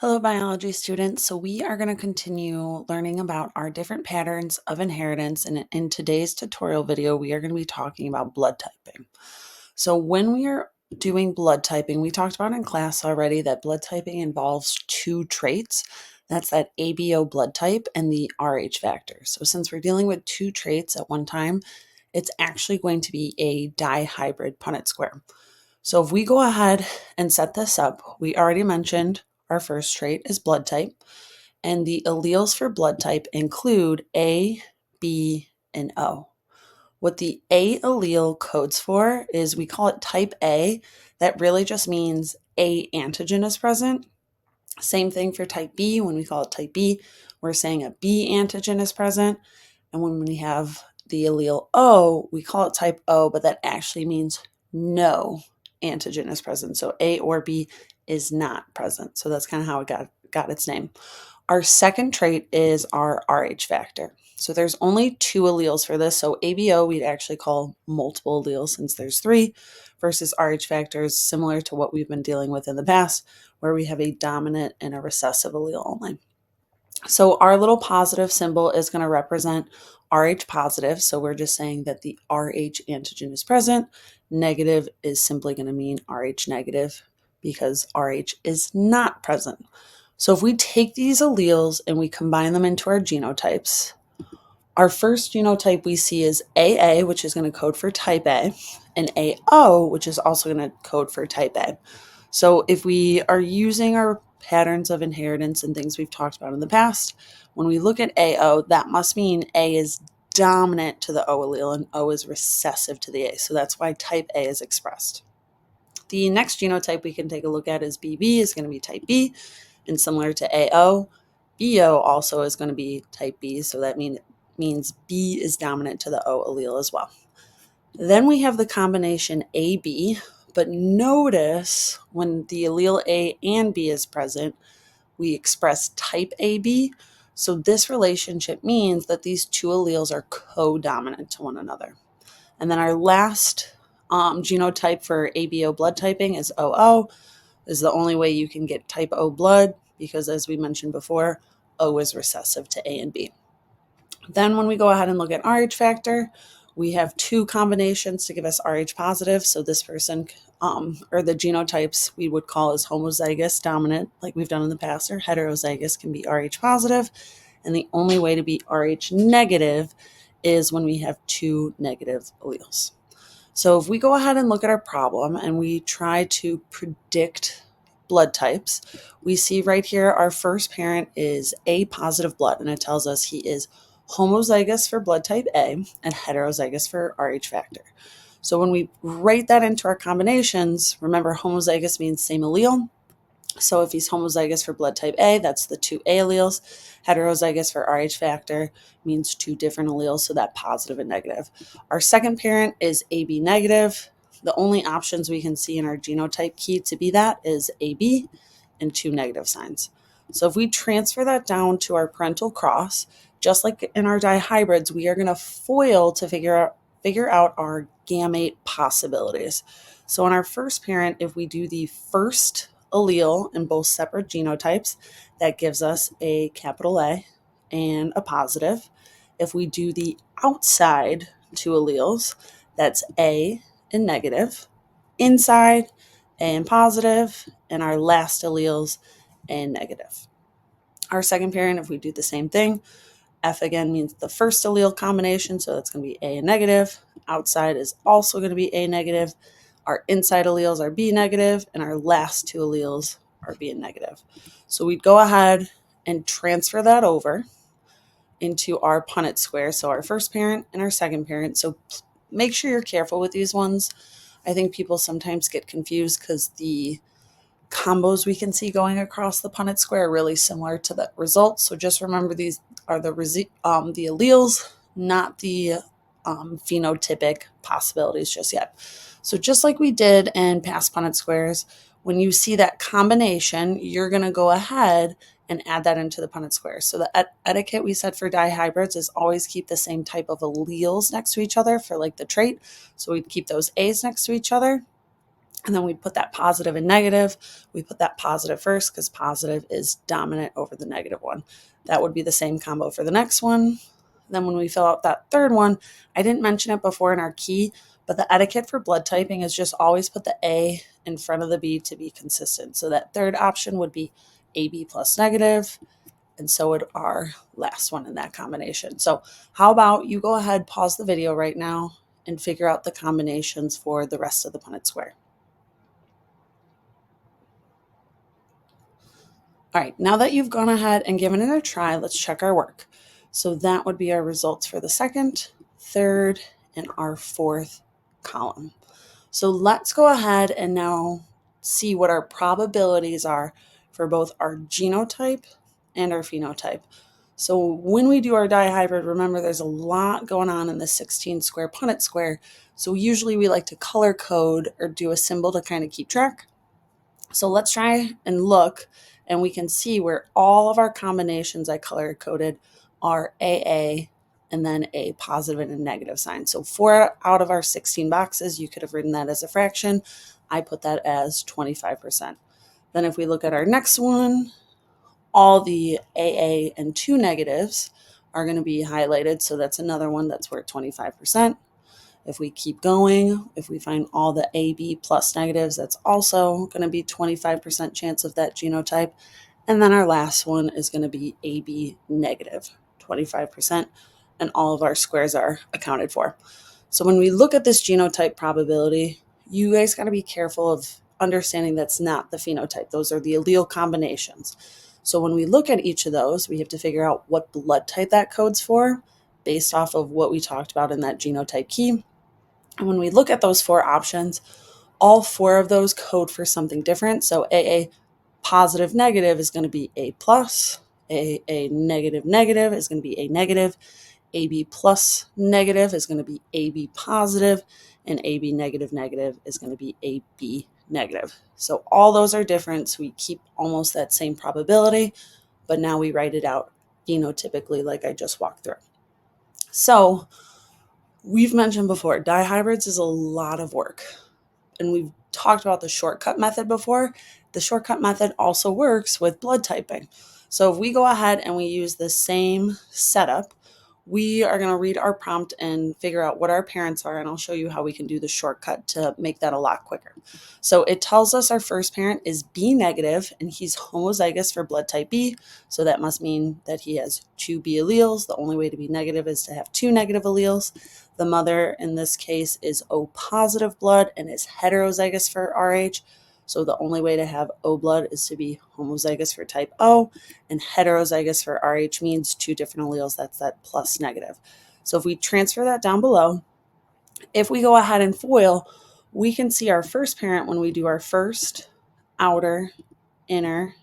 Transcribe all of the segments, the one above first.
Hello, biology students. So we are going to continue learning about our different patterns of inheritance. And in today's tutorial video, we are going to be talking about blood typing. So when we are doing blood typing, we talked about in class already that blood typing involves two traits. That's that ABO blood type and the RH factor. So since we're dealing with two traits at one time, it's actually going to be a dihybrid Punnett square. So if we go ahead and set this up, we already mentioned our first trait is blood type, and the alleles for blood type include A, B, and O. What the A allele codes for is we call it type A. That really just means A antigen is present. Same thing for type B. When we call it type B, we're saying a B antigen is present. And when we have the allele O, we call it type O, but that actually means no antigen is present. So A or B is not present. So that's kind of how it got its name. Our second trait is our RH factor. So there's only two alleles for this. So ABO we'd actually call multiple alleles since there's three, versus RH factors similar to what we've been dealing with in the past, where we have a dominant and a recessive allele only. So our little positive symbol is going to represent RH positive. So we're just saying that the RH antigen is present. Negative is simply going to mean RH negative because RH is not present. So if we take these alleles and we combine them into our genotypes, our first genotype we see is AA, which is going to code for type A, and AO, which is also going to code for type A. So if we are using our patterns of inheritance and things we've talked about in the past, when we look at AO, that must mean A is dominant to the O allele and O is recessive to the A. So that's why type A is expressed. The next genotype we can take a look at is BB, is going to be type B, and similar to AO, BO also is going to be type B, so that means B is dominant to the O allele as well. Then we have the combination AB, but notice when the allele A and B is present, we express type AB. So this relationship means that these two alleles are co-dominant to one another. And then our last genotype for ABO blood typing is OO. This is the only way you can get type O blood because, as we mentioned before, O is recessive to A and B. Then when we go ahead and look at RH factor, we have two combinations to give us RH positive. So this person, or the genotypes we would call as homozygous dominant, like we've done in the past, or heterozygous can be RH positive. And the only way to be RH negative is when we have two negative alleles. So if we go ahead and look at our problem and we try to predict blood types, we see right here our first parent is A positive blood, and it tells us he is homozygous for blood type A and heterozygous for RH factor. So when we write that into our combinations, remember homozygous means same allele. So if he's homozygous for blood type A, that's the two A alleles. Heterozygous for RH factor means two different alleles, so that positive and negative. Our second parent is AB negative. The only options we can see in our genotype key to be that is AB and two negative signs. So if we transfer that down to our parental cross, just like in our dihybrids, we are going to FOIL to figure out our gamete possibilities. So in our first parent, if we do the first allele in both separate genotypes, that gives us a capital A and a positive. If we do the outside two alleles, that's A and negative. Inside, A and positive, and our last alleles, A and negative. Our second parent, if we do the same thing, F again means the first allele combination, so that's going to be A and negative. Outside is also going to be A negative. Our inside alleles are B negative, and our last two alleles are B and negative. So we'd go ahead and transfer that over into our Punnett square, so our first parent and our second parent. So make sure you're careful with these ones. I think people sometimes get confused because the combos we can see going across the Punnett square are really similar to the results. So just remember these are the alleles, not the phenotypic possibilities just yet. So just like we did in past Punnett squares, when you see that combination, you're going to go ahead and add that into the Punnett square. So the etiquette we said for dihybrids is always keep the same type of alleles next to each other for like the trait. So we'd keep those A's next to each other. And then we put that positive and negative. We put that positive first because positive is dominant over the negative one. That would be the same combo for the next one. Then when we fill out that third one, I didn't mention it before in our key, but the etiquette for blood typing is just always put the A in front of the B to be consistent. So that third option would be AB plus negative, and so would our last one in that combination. So how about you go ahead, pause the video right now, and figure out the combinations for the rest of the Punnett square. All right, now that you've gone ahead and given it a try, let's check our work. So that would be our results for the second, third, and our fourth column. So let's go ahead and now see what our probabilities are for both our genotype and our phenotype. So when we do our dihybrid, remember there's a lot going on in the 16 square Punnett square. So usually we like to color code or do a symbol to kind of keep track. So let's try and look, and we can see where all of our combinations I color coded are AA and then a positive and a negative sign. So 4 out of our 16 boxes, you could have written that as a fraction. I put that as 25%. Then if we look at our next one, all the AA and 2 negatives are going to be highlighted. So that's another one that's worth 25%. If we keep going, if we find all the AB plus negatives, that's also going to be 25% chance of that genotype. And then our last one is going to be AB negative, 25%, and all of our squares are accounted for. So when we look at this genotype probability, you guys got to be careful of understanding that's not the phenotype. Those are the allele combinations. So when we look at each of those, we have to figure out what blood type that codes for based off of what we talked about in that genotype key. And when we look at those 4 options, all 4 of those code for something different. So AA positive negative is going to be A plus, AA negative negative is going to be A negative, AB plus negative is going to be AB positive, and AB negative negative is going to be AB negative. So all those are different. So we keep almost that same probability, but now we write it out phenotypically like I just walked through. So we've mentioned before, dihybrids is a lot of work, and we've talked about the shortcut method before. The shortcut method also works with blood typing. So if we go ahead and we use the same setup, we are going to read our prompt and figure out what our parents are, and I'll show you how we can do the shortcut to make that a lot quicker. So it tells us our first parent is B negative, and he's homozygous for blood type B, so that must mean that he has 2 B alleles. The only way to be negative is to have 2 negative alleles. The mother in this case is O positive blood and is heterozygous for RH. So the only way to have O blood is to be homozygous for type O, and heterozygous for RH means 2 different alleles. That's that plus negative. So if we transfer that down below, if we go ahead and FOIL, we can see our first parent when we do our first, outer, inner,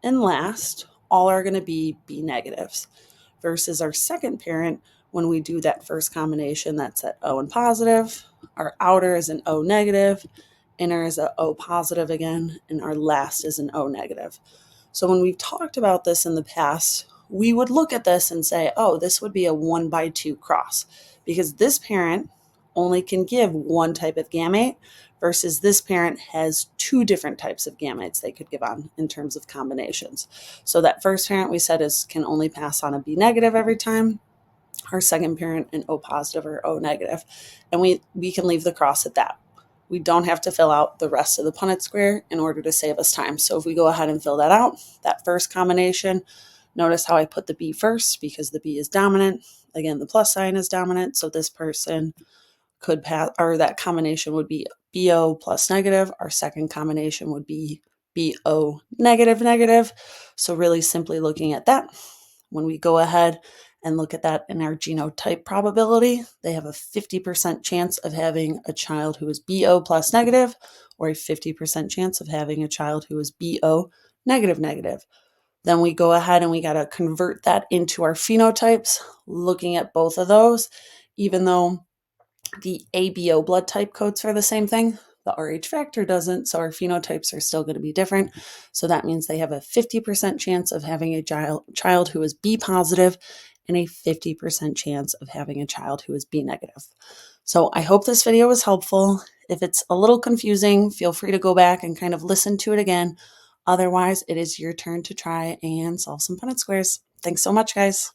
and last, all are going to be B negatives, versus our second parent when we do that first combination, that's at O and positive. Our outer is an O negative, inner is a O positive again, and our last is an O negative. So when we've talked about this in the past, we would look at this and say, oh, this would be a 1x2 cross, because this parent only can give one type of gamete versus this parent has 2 different types of gametes they could give on in terms of combinations. So that first parent we said can only pass on a B negative every time. Our second parent an O positive or O negative. And we can leave the cross at that. We don't have to fill out the rest of the Punnett square in order to save us time. So if we go ahead and fill that out, that first combination, notice how I put the B first because the B is dominant. Again, the plus sign is dominant. So this person could pass, or that combination would be BO plus negative. Our second combination would be BO negative negative. So really simply looking at that, when we go ahead and look at that in our genotype probability, they have a 50% chance of having a child who is BO plus negative, or a 50% chance of having a child who is BO negative negative. Then we go ahead and we got to convert that into our phenotypes, looking at both of those, even though the ABO blood type codes for the same thing. The RH factor doesn't, so our phenotypes are still going to be different. So that means they have a 50% chance of having a child who is B positive and a 50% chance of having a child who is B negative. So I hope this video was helpful. If it's a little confusing, feel free to go back and kind of listen to it again. Otherwise, it is your turn to try and solve some Punnett squares. Thanks so much, guys.